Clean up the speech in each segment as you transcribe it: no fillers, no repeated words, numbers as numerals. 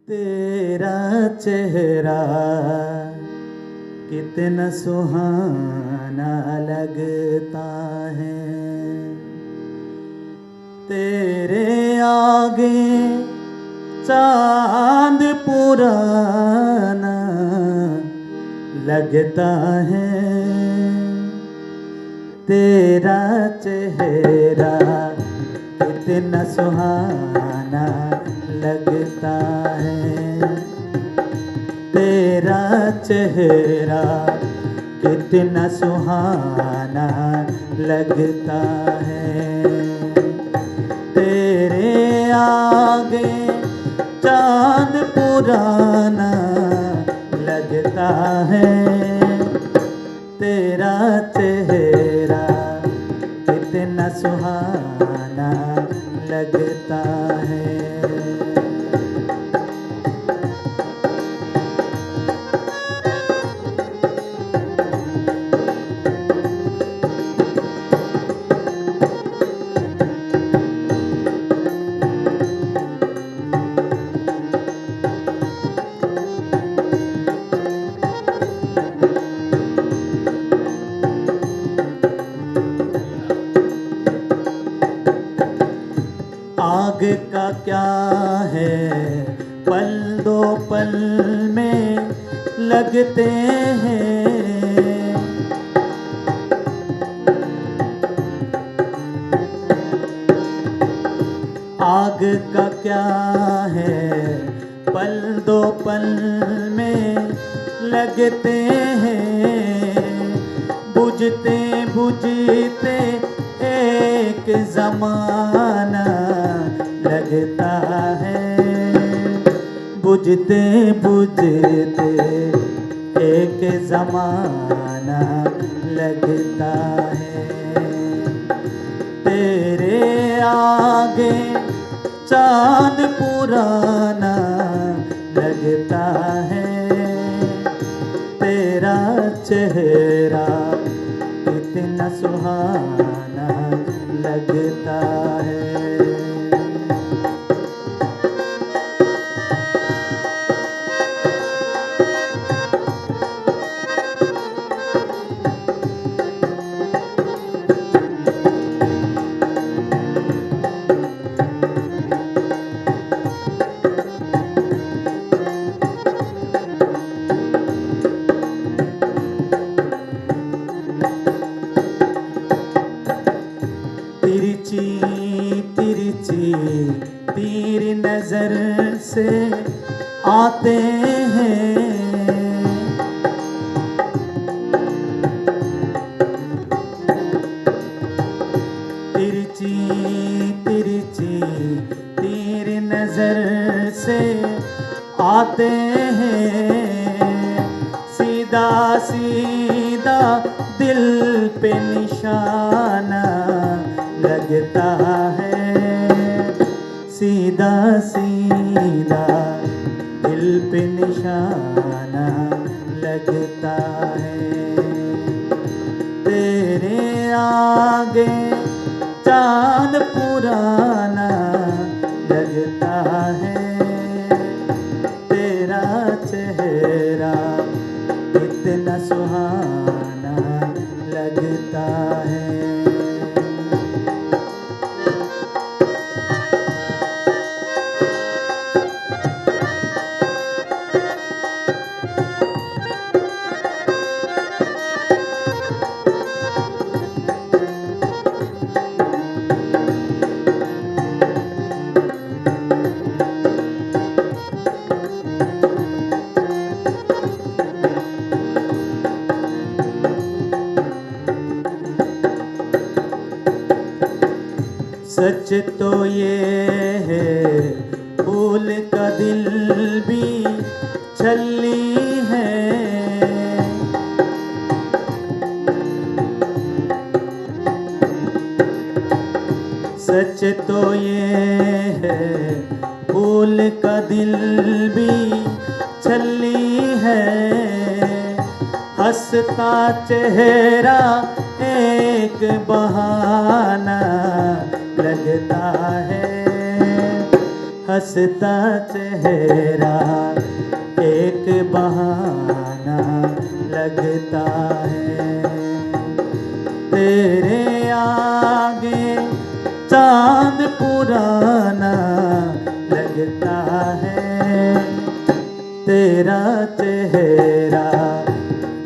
तेरा चेहरा कितना सुहाना लगता है, तेरे आगे चांद पुराना लगता है। तेरा चेहरा कितना सुहाना लगता है, तेरा चेहरा कितना सुहाना लगता है। तेरे आगे चांद पुराना लगता है, तेरा चेहरा कितना सुहाना लगता है। आग का क्या है, पल दो पल में लगते हैं। आग का क्या है, पल दो पल में लगते हैं। बुझते बुझते एक ज़माना लगता है, बुझते बुझते एक ज़माना लगता है। तेरे आगे चांद पुराना लगता है, तेरा चेहरा कितना सुहाना लगता है। तिरछी तिरछी तीर नजर से आते हैं, तिरछी तिरछी तीर नजर से आते हैं। सीधा सीधा दिल पे निशाना लगता है, सीधा सीधा दिल पे निशाना लगता है। तेरे आगे चांद पुराना लगता है, तेरा चेहरा कितना सुहाना लगता है। सच तो ये है, फूल का दिल भी छल्ली है। सच तो ये है, फूल का दिल भी छल्ली है। हंसता चेहरा एक बहाना लगता है, हंसता चेहरा एक बहाना लगता है। तेरे आगे चांद पुराना लगता है। तेरा चेहरा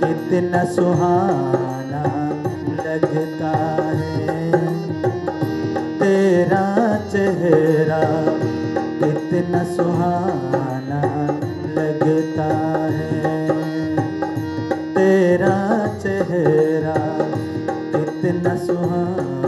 कितना सुहाना लगता है। तेरा चेहरा कितना सुहाना लगता है। तेरा चेहरा कितना सुहाना